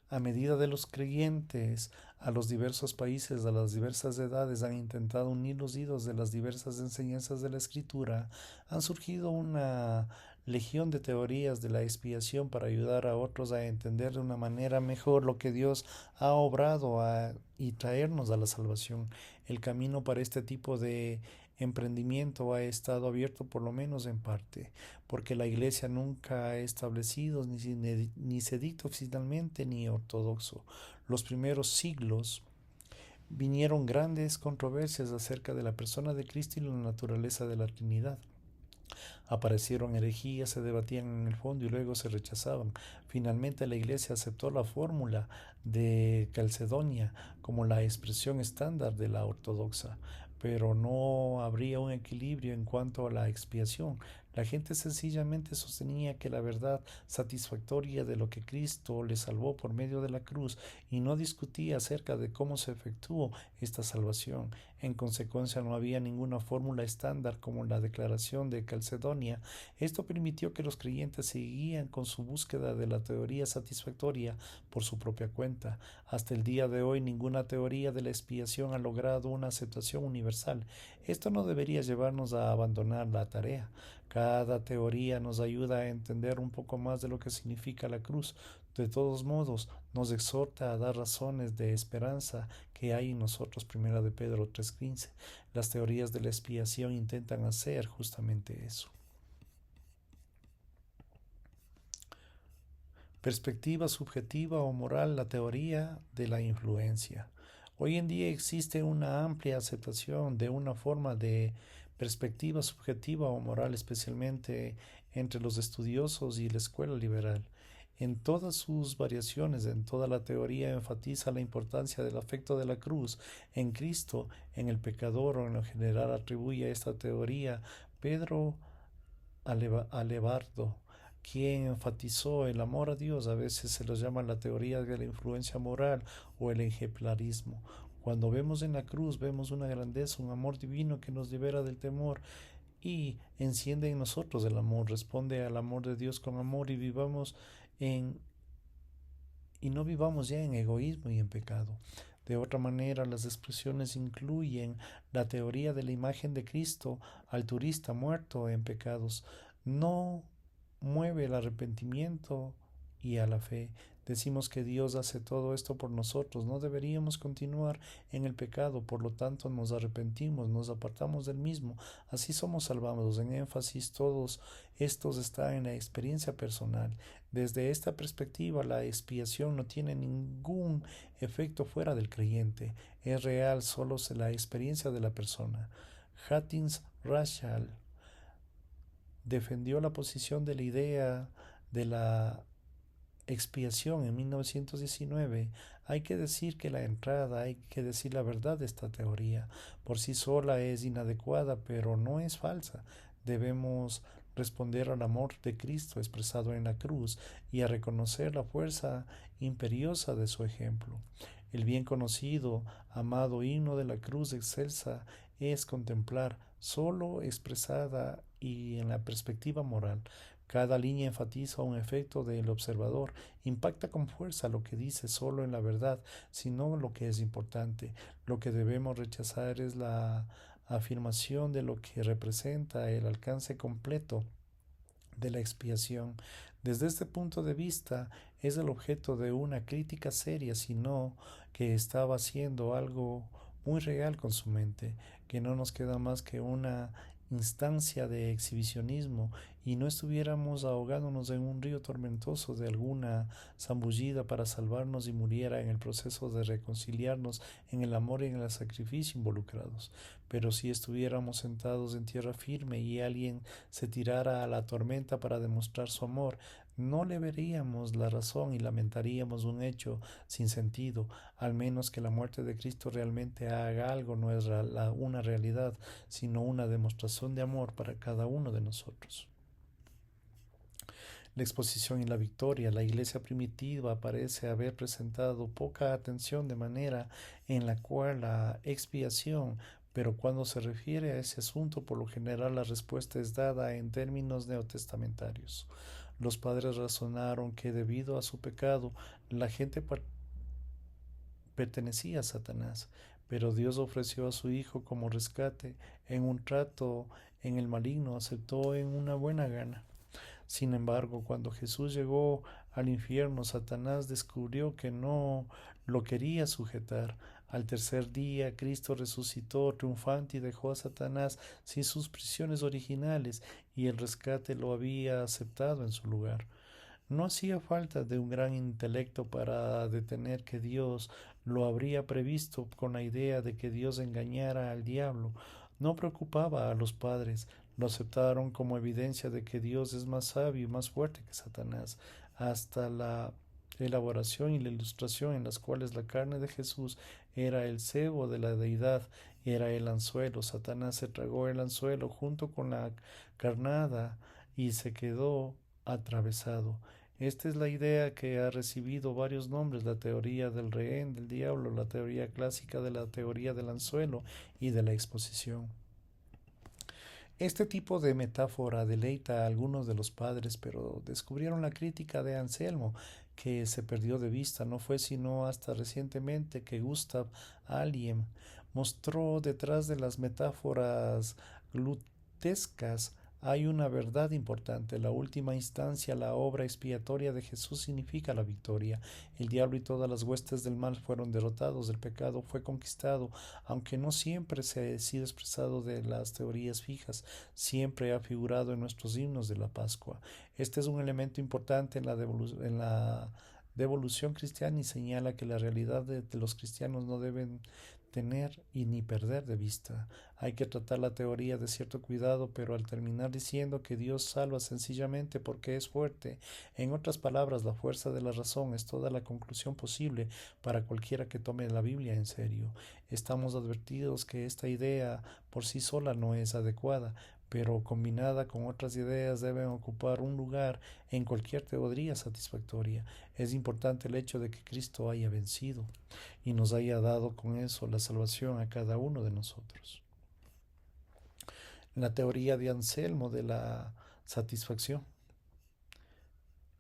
A medida de los creyentes a los diversos países, a las diversas edades, han intentado unir los hilos de las diversas enseñanzas de la Escritura, han surgido una legión de teorías de la expiación para ayudar a otros a entender de una manera mejor lo que Dios ha obrado y traernos a la salvación. El camino para este tipo de emprendimiento ha estado abierto por lo menos en parte, porque la Iglesia nunca ha establecido ni se dicta oficialmente ni ortodoxo. Los primeros siglos vinieron grandes controversias acerca de la persona de Cristo y la naturaleza de la Trinidad. Aparecieron herejías, se debatían en el fondo y luego se rechazaban. Finalmente la Iglesia aceptó la fórmula de Calcedonia como la expresión estándar de la ortodoxa, pero no habría un equilibrio en cuanto a la expiación. La gente sencillamente sostenía que la verdad satisfactoria de lo que Cristo le salvó por medio de la cruz y no discutía acerca de cómo se efectuó esta salvación. En consecuencia, no había ninguna fórmula estándar como la declaración de Calcedonia. Esto permitió que los creyentes seguían con su búsqueda de la teoría satisfactoria por su propia cuenta. Hasta el día de hoy, ninguna teoría de la expiación ha logrado una aceptación universal. Esto no debería llevarnos a abandonar la tarea. Cada teoría nos ayuda a entender un poco más de lo que significa la cruz. De todos modos, nos exhorta a dar razones de esperanza que hay en nosotros. Primera de Pedro 3:15. Las teorías de la expiación intentan hacer justamente eso. Perspectiva subjetiva o moral, la teoría de la influencia. Hoy en día existe una amplia aceptación de una forma de perspectiva subjetiva o moral, especialmente entre los estudiosos y la escuela liberal. En todas sus variaciones, en toda la teoría enfatiza la importancia del afecto de la cruz en Cristo, en el pecador, o en lo general atribuye a esta teoría Pedro Alevardo, quien enfatizó el amor a Dios. A veces se los llama la teoría de la influencia moral o el ejemplarismo. Cuando vemos en la cruz, vemos una grandeza, un amor divino que nos libera del temor y enciende en nosotros el amor, responde al amor de Dios con amor en y no vivamos ya en egoísmo y en pecado. De otra manera, las expresiones incluyen la teoría de la imagen de Cristo al turista muerto en pecados. No mueve el arrepentimiento y a la fe. Decimos que Dios hace todo esto por nosotros. No deberíamos continuar en el pecado, por lo tanto nos arrepentimos, nos apartamos del mismo. Así somos salvados. En énfasis, todos estos están en la experiencia personal. Desde esta perspectiva, la expiación no tiene ningún efecto fuera del creyente. Es real solo la experiencia de la persona. Hattins Rachel defendió la posición de la idea de la expiación en 1919. Hay que decir que la entrada, hay que decir la verdad de esta teoría. Por sí sola es inadecuada, pero no es falsa. Debemos responder al amor de Cristo expresado en la cruz y a reconocer la fuerza imperiosa de su ejemplo. El bien conocido, amado himno de la cruz excelsa es contemplar, solo expresada y en la perspectiva moral. Cada línea enfatiza un efecto del observador, impacta con fuerza lo que dice solo en la verdad, sino lo que es importante. Lo que debemos rechazar es la afirmación de lo que representa el alcance completo de la expiación. Desde este punto de vista, es el objeto de una crítica seria, sino que estaba haciendo algo muy real con su mente, que no nos queda más que una instancia de exhibicionismo y no estuviéramos ahogándonos en un río tormentoso de alguna zambullida para salvarnos y muriera en el proceso de reconciliarnos en el amor y en el sacrificio involucrados. Pero si estuviéramos sentados en tierra firme y alguien se tirara a la tormenta para demostrar su amor, no le veríamos la razón y lamentaríamos un hecho sin sentido, al menos que la muerte de Cristo realmente haga algo, no es una realidad, sino una demostración de amor para cada uno de nosotros. La exposición y la victoria. La iglesia primitiva parece haber presentado poca atención de manera en la cual la expiación, pero cuando se refiere a ese asunto, por lo general la respuesta es dada en términos neotestamentarios. Los padres razonaron que debido a su pecado, la gente pertenecía a Satanás, pero Dios ofreció a su Hijo como rescate en un trato en el maligno, aceptó en una buena gana. Sin embargo, cuando Jesús llegó al infierno, Satanás descubrió que no lo quería sujetar. Al tercer día, Cristo resucitó triunfante y dejó a Satanás sin sus prisiones originales, y el rescate lo había aceptado en su lugar. No hacía falta de un gran intelecto para detener que Dios lo habría previsto con la idea de que Dios engañara al diablo. No preocupaba a los padres, lo aceptaron como evidencia de que Dios es más sabio y más fuerte que Satanás. Hasta la elaboración y la ilustración en las cuales la carne de Jesús era el cebo de la deidad, era el anzuelo. Satanás se tragó el anzuelo junto con la carnada y se quedó atravesado. Esta es la idea que ha recibido varios nombres: la teoría del rehén del diablo, la teoría clásica de la teoría del anzuelo y de la exposición. Este tipo de metáfora deleita a algunos de los padres, pero descubrieron la crítica de Anselmo, que se perdió de vista. No fue sino hasta recientemente que Gustav Aliem mostró detrás de las metáforas glutescas hay una verdad importante. La última instancia, la obra expiatoria de Jesús significa la victoria. El diablo y todas las huestes del mal fueron derrotados, el pecado fue conquistado, aunque no siempre se ha sido expresado de las teorías fijas, siempre ha figurado en nuestros himnos de la Pascua. Este es un elemento importante en la devolución cristiana y señala que la realidad de los cristianos no deben tener y ni perder de vista. Hay que tratar la teoría de cierto cuidado, pero al terminar diciendo que Dios salva sencillamente porque es fuerte, en otras palabras, la fuerza de la razón es toda la conclusión posible para cualquiera que tome la Biblia en serio. Estamos advertidos que esta idea por sí sola no es adecuada, pero combinada con otras ideas deben ocupar un lugar en cualquier teoría satisfactoria. Es importante el hecho de que Cristo haya vencido y nos haya dado con eso la salvación a cada uno de nosotros. La teoría de Anselmo de la satisfacción.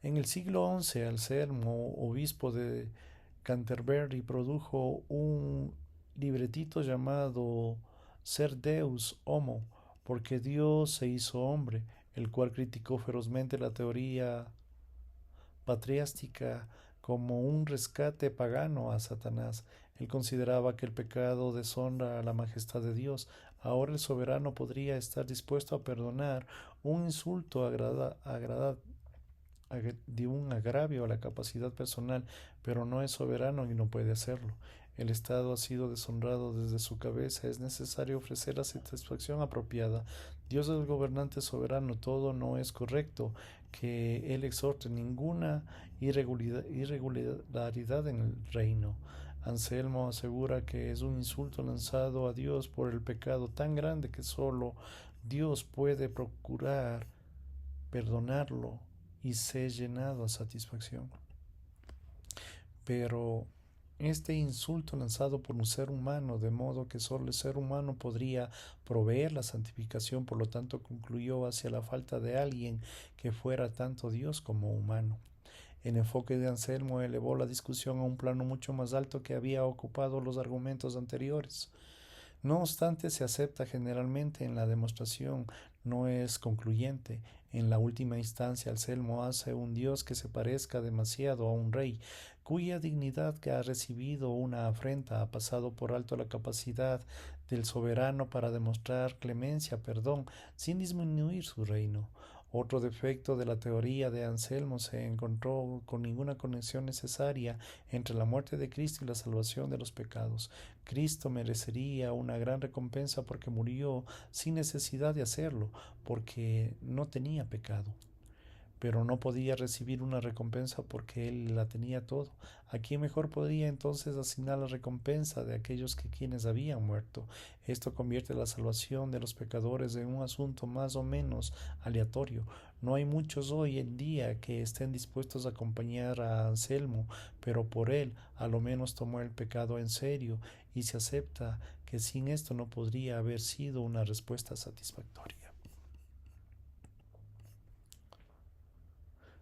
En el siglo XI, Anselmo, obispo de Canterbury, produjo un libretito llamado Ser Deus Homo, porque Dios se hizo hombre, el cual criticó ferozmente la teoría patriástica como un rescate pagano a Satanás. Él consideraba que el pecado deshonra a la majestad de Dios. Ahora el soberano podría estar dispuesto a perdonar un insulto de un agravio a la capacidad personal, pero no es soberano y no puede hacerlo. El Estado ha sido deshonrado desde su cabeza. Es necesario ofrecer la satisfacción apropiada. Dios es el gobernante soberano. Todo no es correcto. Que Él exhorte ninguna irregularidad en el reino. Anselmo asegura que es un insulto lanzado a Dios por el pecado tan grande que solo Dios puede procurar perdonarlo y ser llenado a satisfacción. Pero este insulto lanzado por un ser humano, de modo que solo el ser humano podría proveer la santificación, por lo tanto concluyó hacia la falta de alguien que fuera tanto Dios como humano. El enfoque de Anselmo elevó la discusión a un plano mucho más alto que había ocupado los argumentos anteriores. No obstante, se acepta generalmente en la demostración, no es concluyente. En la última instancia, Anselmo hace un Dios que se parezca demasiado a un rey, cuya dignidad que ha recibido una afrenta ha pasado por alto la capacidad del soberano para demostrar clemencia, perdón, sin disminuir su reino. Otro defecto de la teoría de Anselmo se encontró con ninguna conexión necesaria entre la muerte de Cristo y la salvación de los pecados. Cristo merecería una gran recompensa porque murió sin necesidad de hacerlo, porque no tenía pecado, pero no podía recibir una recompensa porque él la tenía todo. ¿A quién mejor podría entonces asignar la recompensa de aquellos que quienes habían muerto? Esto convierte la salvación de los pecadores en un asunto más o menos aleatorio. No hay muchos hoy en día que estén dispuestos a acompañar a Anselmo, pero por él a lo menos tomó el pecado en serio y se acepta que sin esto no podría haber sido una respuesta satisfactoria.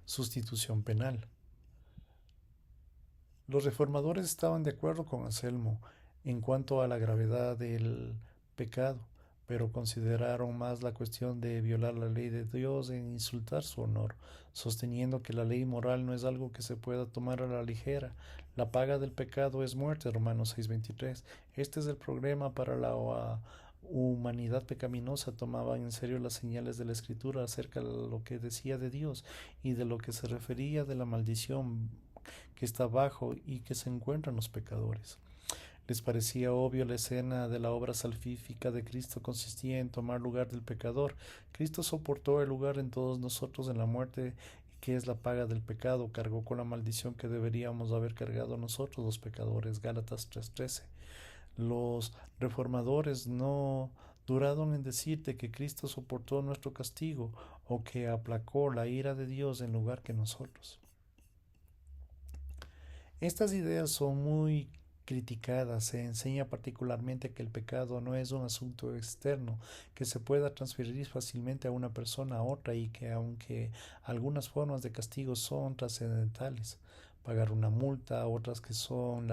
Sustitución penal. Los reformadores estaban de acuerdo con Anselmo en cuanto a la gravedad del pecado, pero consideraron más la cuestión de violar la ley de Dios en insultar su honor, sosteniendo que la ley moral no es algo que se pueda tomar a la ligera. La paga del pecado es muerte, Romanos 6:23. Este es el problema para la humanidad pecaminosa. Tomaba en serio las señales de la Escritura acerca de lo que decía de Dios y de lo que se refería de la maldición que está bajo y que se encuentran los pecadores. Les parecía obvio la escena de la obra salvífica de Cristo consistía en tomar lugar del pecador. Cristo soportó el lugar en todos nosotros en la muerte que es la paga del pecado, cargó con la maldición que deberíamos haber cargado nosotros los pecadores. Gálatas 3:13. Los reformadores no duraron en decirte que Cristo soportó nuestro castigo o que aplacó la ira de Dios en lugar que nosotros. Estas ideas son muy criticadas. Se enseña particularmente que el pecado no es un asunto externo que se pueda transferir fácilmente a una persona a otra y que aunque algunas formas de castigo son trascendentales, pagar una multa, otras que son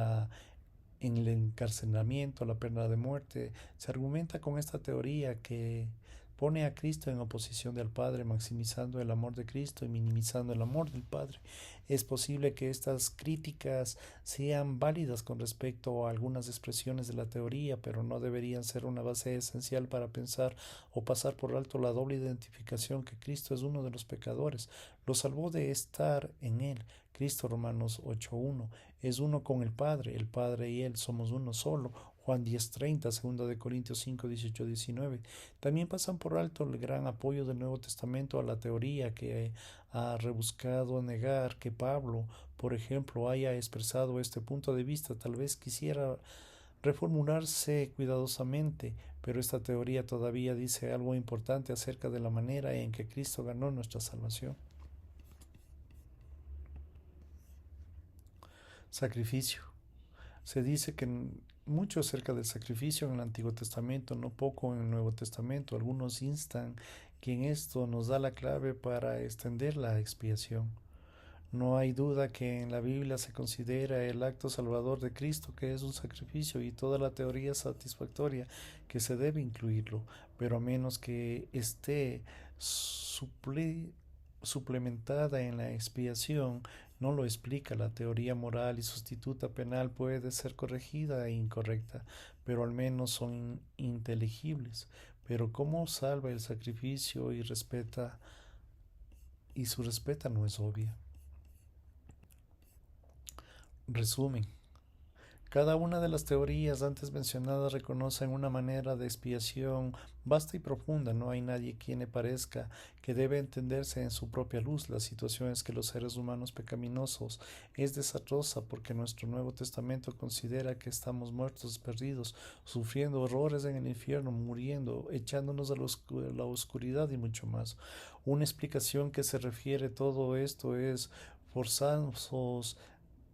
en el encarcelamiento, la pena de muerte, se argumenta con esta teoría que pone a Cristo en oposición del Padre, maximizando el amor de Cristo y minimizando el amor del Padre. Es posible que estas críticas sean válidas con respecto a algunas expresiones de la teoría, pero no deberían ser una base esencial para pensar o pasar por alto la doble identificación que Cristo es uno de los pecadores. Lo salvó de estar en él. Cristo, Romanos 8:1, es uno con el Padre y él somos uno solo. Juan 10:30, 2 de Corintios 5:18-19. También pasan por alto el gran apoyo del Nuevo Testamento a la teoría que ha rebuscado negar que Pablo, por ejemplo, haya expresado este punto de vista. Tal vez quisiera reformularse cuidadosamente, pero esta teoría todavía dice algo importante acerca de la manera en que Cristo ganó nuestra salvación. Sacrificio. Se dice que mucho acerca del sacrificio en el Antiguo Testamento, no poco en el Nuevo Testamento. Algunos instan que en esto nos da la clave para extender la expiación. No hay duda que en la Biblia se considera el acto salvador de Cristo que es un sacrificio y toda la teoría satisfactoria que se debe incluirlo, pero a menos que esté suplementada en la expiación, no lo explica. La teoría moral y sustituta penal puede ser corregida e incorrecta, pero al menos son inteligibles. Pero ¿cómo salva el sacrificio y respeta y su respeta no es obvia? Resumen. Cada una de las teorías antes mencionadas reconocen una manera de expiación vasta y profunda. No hay nadie quien le parezca que debe entenderse en su propia luz. La situación es que los seres humanos pecaminosos es desastrosa porque nuestro Nuevo Testamento considera que estamos muertos, perdidos, sufriendo horrores en el infierno, muriendo, echándonos a la oscuridad y mucho más. Una explicación que se refiere a todo esto es forzarnos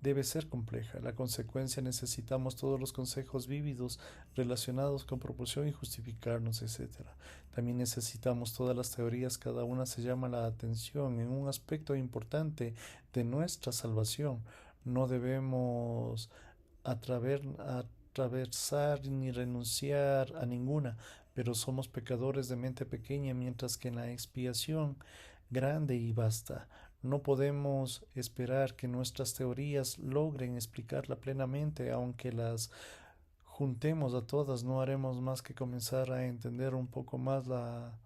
debe ser compleja. La consecuencia necesitamos todos los consejos vívidos relacionados con proporción y justificarnos, etc. También necesitamos todas las teorías, cada una se llama la atención en un aspecto importante de nuestra salvación. No debemos atravesar ni renunciar a ninguna, pero somos pecadores de mente pequeña, mientras que en la expiación grande y vasta. No podemos esperar que nuestras teorías logren explicarla plenamente, aunque las juntemos a todas, no haremos más que comenzar a entender un poco más la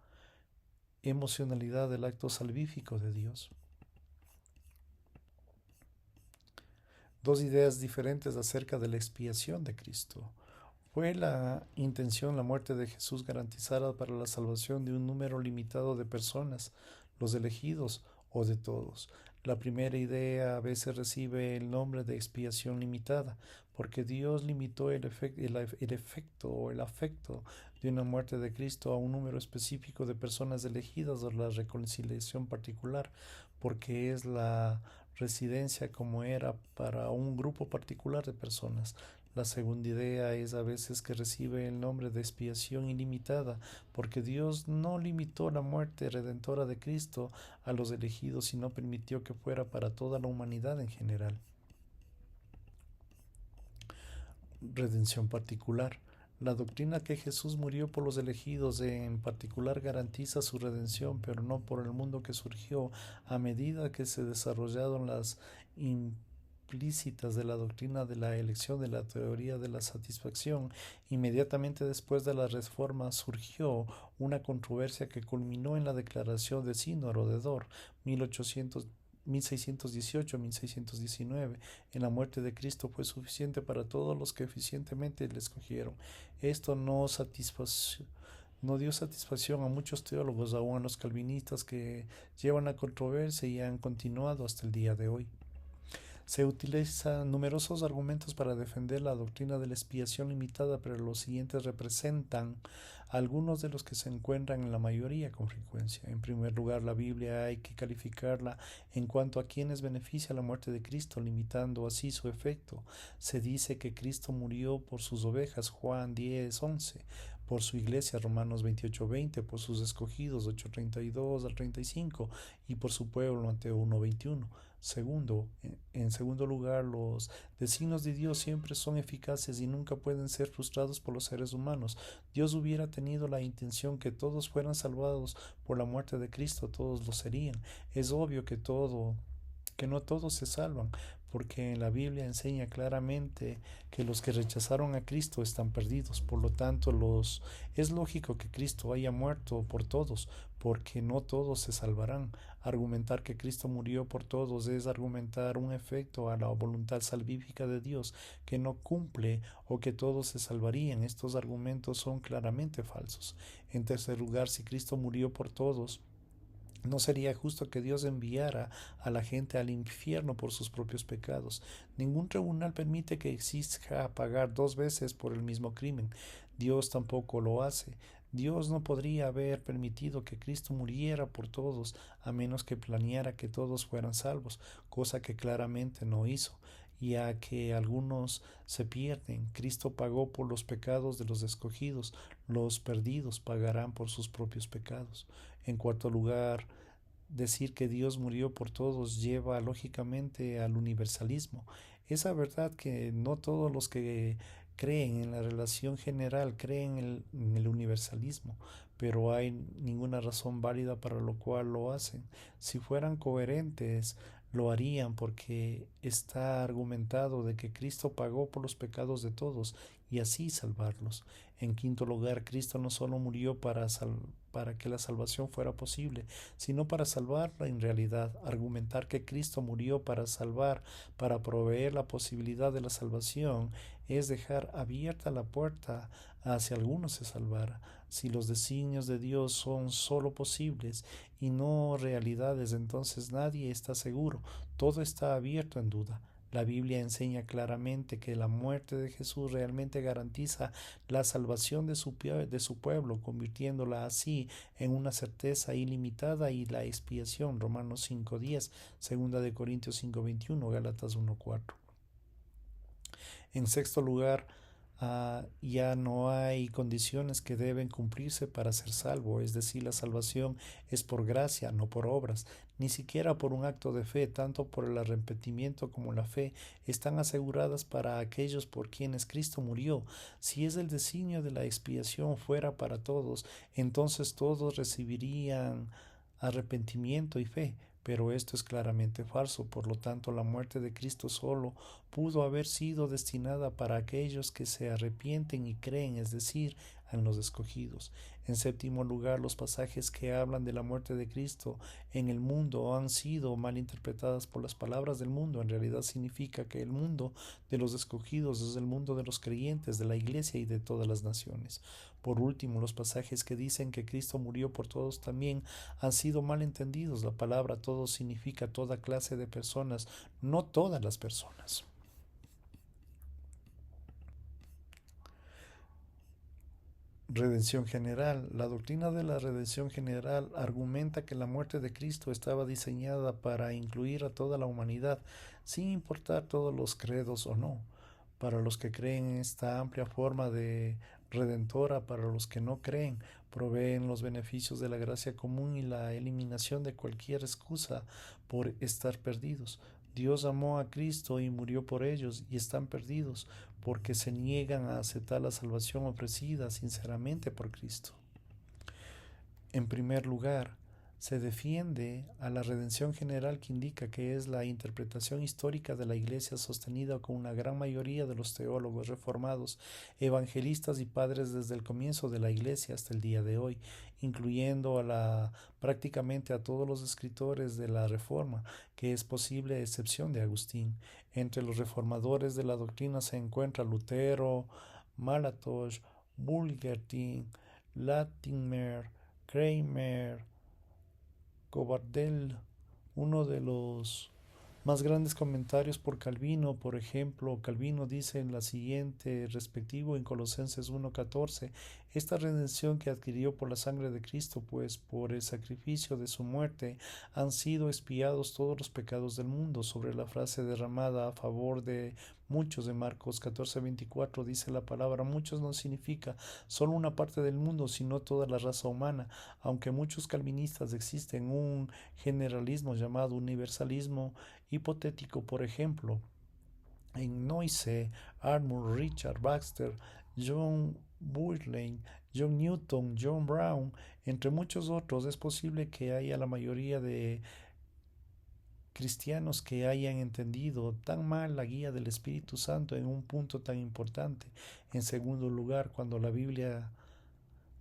emocionalidad del acto salvífico de Dios. Dos ideas diferentes acerca de la expiación de Cristo. ¿Fue la intención la muerte de Jesús garantizada para la salvación de un número limitado de personas, los elegidos o de todos? La primera idea a veces recibe el nombre de expiación limitada, porque Dios limitó el efecto o el afecto de una muerte de Cristo a un número específico de personas elegidas o la reconciliación particular, porque es la residencia como era para un grupo particular de personas. La segunda idea es a veces que recibe el nombre de expiación ilimitada, porque Dios no limitó la muerte redentora de Cristo a los elegidos, sino permitió que fuera para toda la humanidad en general. Redención particular. La doctrina que Jesús murió por los elegidos en particular garantiza su redención, pero no por el mundo que surgió a medida que se desarrollaron las implícitas de la doctrina de la elección de la teoría de la satisfacción. Inmediatamente después de la Reforma surgió una controversia que culminó en la declaración de Sínodo de Dort, 1618-1619. En la muerte de Cristo fue suficiente para todos los que eficientemente le escogieron. Esto no dio satisfacción a muchos teólogos, aún a los calvinistas que llevan la controversia y han continuado hasta el día de hoy. Se utilizan numerosos argumentos para defender la doctrina de la expiación limitada, pero los siguientes representan algunos de los que se encuentran en la mayoría con frecuencia. En primer lugar, la Biblia hay que calificarla en cuanto a quienes beneficia la muerte de Cristo, limitando así su efecto. Se dice que Cristo murió por sus ovejas, Juan 10:11, por su iglesia, Romanos 28:20, por sus escogidos, 8:32 al 35, y por su pueblo, Mateo 1:21. En segundo lugar, los designios de Dios siempre son eficaces y nunca pueden ser frustrados por los seres humanos. Dios hubiera tenido la intención que todos fueran salvados por la muerte de Cristo, todos lo serían. Es obvio que no todos se salvan, porque en la Biblia enseña claramente que los que rechazaron a Cristo están perdidos. Por lo tanto, es lógico que Cristo haya muerto por todos, porque no todos se salvarán. Argumentar que Cristo murió por todos es argumentar un efecto a la voluntad salvífica de Dios que no cumple o que todos se salvarían. Estos argumentos son claramente falsos. En tercer lugar, si Cristo murió por todos, no sería justo que Dios enviara a la gente al infierno por sus propios pecados. Ningún tribunal permite que exija pagar dos veces por el mismo crimen. Dios tampoco lo hace. Dios no podría haber permitido que Cristo muriera por todos a menos que planeara que todos fueran salvos, cosa que claramente no hizo. Ya que algunos se pierden, Cristo pagó por los pecados de los escogidos, los perdidos pagarán por sus propios pecados. En cuarto lugar, decir que Dios murió por todos lleva lógicamente al universalismo. Esa verdad que no todos los que creen en la relación general creen en el universalismo, pero hay ninguna razón válida para lo cual lo hacen. Si fueran coherentes, lo harían porque está argumentado de que Cristo pagó por los pecados de todos y así salvarlos. En quinto lugar, Cristo no solo murió para que la salvación fuera posible, sino para salvarla en realidad. Argumentar que Cristo murió para salvar, para proveer la posibilidad de la salvación, es dejar abierta la puerta a si alguno se salvara. Si los designios de Dios son solo posibles y no realidades, entonces nadie está seguro, todo está abierto en duda. La Biblia enseña claramente que la muerte de Jesús realmente garantiza la salvación de su pueblo, convirtiéndola así en una certeza ilimitada, y la expiación, Romanos 5:10, segunda de Corintios 5:21, Gálatas 1:4. En sexto lugar, ya no hay condiciones que deben cumplirse para ser salvo, es decir, la salvación es por gracia, no por obras, ni siquiera por un acto de fe. Tanto por el arrepentimiento como la fe están aseguradas para aquellos por quienes Cristo murió. Si es el designio de la expiación fuera para todos, entonces todos recibirían arrepentimiento y fe, pero esto es claramente falso. Por lo tanto, la muerte de Cristo solo pudo haber sido destinada para aquellos que se arrepienten y creen, es decir, en los escogidos. En séptimo lugar, los pasajes que hablan de la muerte de Cristo en el mundo han sido mal interpretadas por las palabras del mundo. En realidad significa que el mundo de los escogidos es el mundo de los creyentes, de la iglesia y de todas las naciones. Por último, los pasajes que dicen que Cristo murió por todos también han sido mal entendidos. La palabra todos significa toda clase de personas, no todas las personas. Redención general. La doctrina de la redención general argumenta que la muerte de Cristo estaba diseñada para incluir a toda la humanidad, sin importar todos los credos o no. Para los que creen en esta amplia forma de redentora, para los que no creen, proveen los beneficios de la gracia común y la eliminación de cualquier excusa por estar perdidos. Dios amó a Cristo y murió por ellos y están perdidos porque se niegan a aceptar la salvación ofrecida sinceramente por Cristo. En primer lugar, se defiende a la redención general, que indica que es la interpretación histórica de la Iglesia sostenida con una gran mayoría de los teólogos reformados, evangelistas y padres desde el comienzo de la Iglesia hasta el día de hoy, incluyendo prácticamente a todos los escritores de la Reforma, que es posible a excepción de Agustín. Entre los reformadores de la doctrina se encuentra Lutero, Malatosh, Bulgertin, Latimer, Kramer, Covardel. Uno de los más grandes comentarios por Calvino, por ejemplo, Calvino dice en la siguiente respectivo en Colosenses 1:14: esta redención que adquirió por la sangre de Cristo, pues por el sacrificio de su muerte han sido expiados todos los pecados del mundo. Sobre la frase derramada a favor de muchos de Marcos 14:24 dice: la palabra muchos no significa solo una parte del mundo, sino toda la raza humana. Aunque muchos calvinistas existen un generalismo llamado universalismo hipotético. Por ejemplo, en Noyce, Armour, Richard Baxter, John Burley, John Newton, John Brown, entre muchos otros, es posible que haya la mayoría de cristianos que hayan entendido tan mal la guía del Espíritu Santo en un punto tan importante. En segundo lugar, cuando la Biblia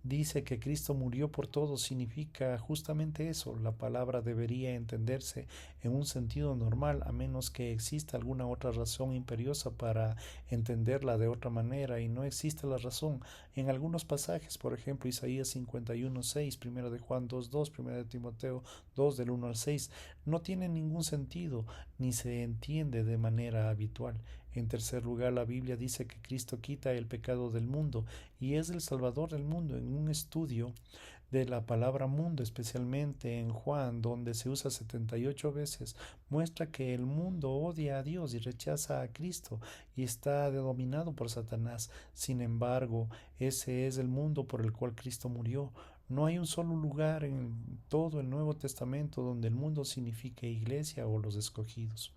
dice que Cristo murió por todos, significa justamente eso. La palabra debería entenderse en un sentido normal, a menos que exista alguna otra razón imperiosa para entenderla de otra manera, y no existe la razón. En algunos pasajes, por ejemplo, Isaías 51:6, 1 de Juan 2:2, 1 de Timoteo 2 del 1 al 6, no tienen ningún sentido ni se entiende de manera habitual. En tercer lugar, la Biblia dice que Cristo quita el pecado del mundo y es el Salvador del mundo. En un estudio de la palabra mundo, especialmente en Juan, donde se usa 78 veces, muestra que el mundo odia a Dios y rechaza a Cristo y está dominado por Satanás. Sin embargo, ese es el mundo por el cual Cristo murió. No hay un solo lugar en todo el Nuevo Testamento donde el mundo signifique iglesia o los escogidos.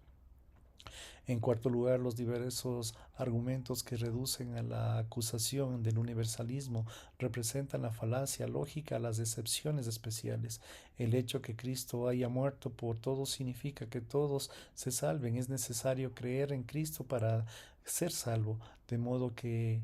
En cuarto lugar, los diversos argumentos que reducen a la acusación del universalismo representan la falacia lógica a las excepciones especiales. El hecho que Cristo haya muerto por todos significa que todos se salven. Es necesario creer en Cristo para ser salvo, de modo que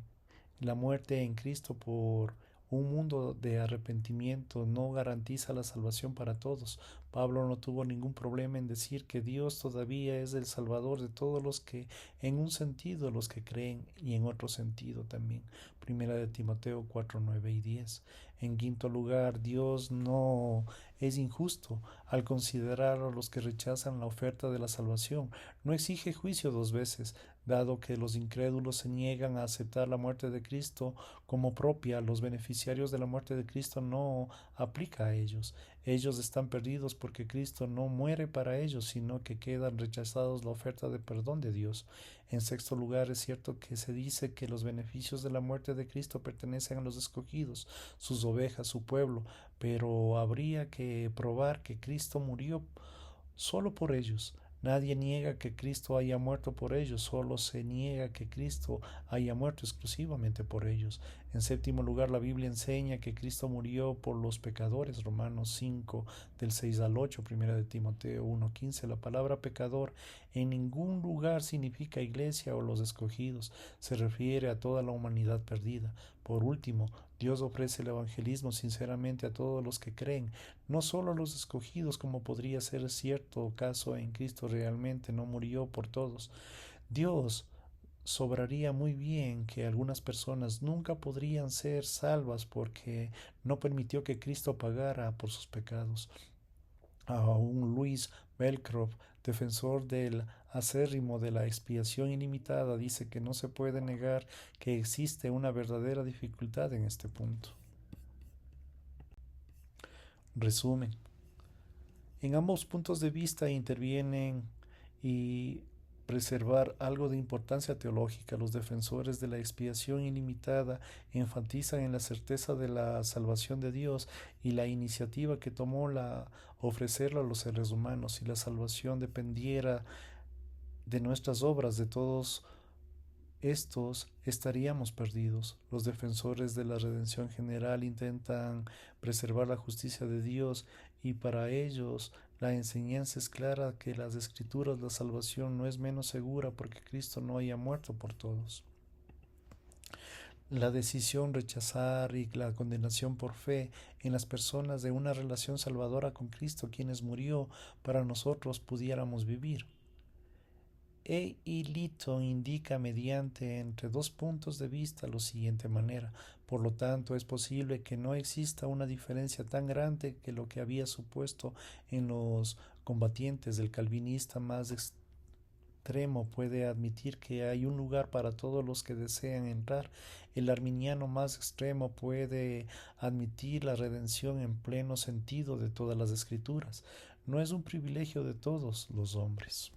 la muerte en Cristo por un mundo de arrepentimiento no garantiza la salvación para todos. Pablo no tuvo ningún problema en decir que Dios todavía es el Salvador de todos los que, en un sentido, los que creen, y en otro sentido también. Primera de Timoteo 4:9 y 10. En quinto lugar, Dios no es injusto al considerar a los que rechazan la oferta de la salvación. No exige juicio dos veces. Dado que los incrédulos se niegan a aceptar la muerte de Cristo como propia, los beneficiarios de la muerte de Cristo no aplica a ellos. Ellos están perdidos porque Cristo no muere para ellos, sino que quedan rechazados la oferta de perdón de Dios. En sexto lugar, es cierto que se dice que los beneficios de la muerte de Cristo pertenecen a los escogidos, sus ovejas, su pueblo, pero habría que probar que Cristo murió solo por ellos. Nadie niega que Cristo haya muerto por ellos, solo se niega que Cristo haya muerto exclusivamente por ellos. En séptimo lugar, la Biblia enseña que Cristo murió por los pecadores, Romanos 5, del 6 al 8, primera de Timoteo 1:15. La palabra pecador en ningún lugar significa iglesia o los escogidos, se refiere a toda la humanidad perdida. Por último, Dios ofrece el evangelismo sinceramente a todos los que creen, no solo a los escogidos, como podría ser cierto caso en Cristo realmente no murió por todos. Dios sobraría muy bien que algunas personas nunca podrían ser salvas porque no permitió que Cristo pagara por sus pecados. A un Luis Belcroft, defensor del acérrimo de la expiación ilimitada, dice que no se puede negar que existe una verdadera dificultad en este punto. Resumen. En ambos puntos de vista intervienen y preservar algo de importancia teológica. Los defensores de la expiación ilimitada enfatizan en la certeza de la salvación de Dios y la iniciativa que tomó la ofrecerla a los seres humanos. Si la salvación dependiera de nuestras obras, de todos estos estaríamos perdidos. Los defensores de la redención general intentan preservar la justicia de Dios y para ellos la enseñanza es clara que las escrituras, la salvación no es menos segura porque Cristo no haya muerto por todos. La decisión rechazar y la condenación por fe en las personas de una relación salvadora con Cristo, quienes murió para nosotros pudiéramos vivir. Lito indica mediante entre dos puntos de vista lo siguiente manera. Por lo tanto, es posible que no exista una diferencia tan grande que lo que había supuesto en los combatientes del calvinista más extremo puede admitir que hay un lugar para todos los que desean entrar. El arminiano más extremo puede admitir la redención en pleno sentido de todas las escrituras. No es un privilegio de todos los hombres.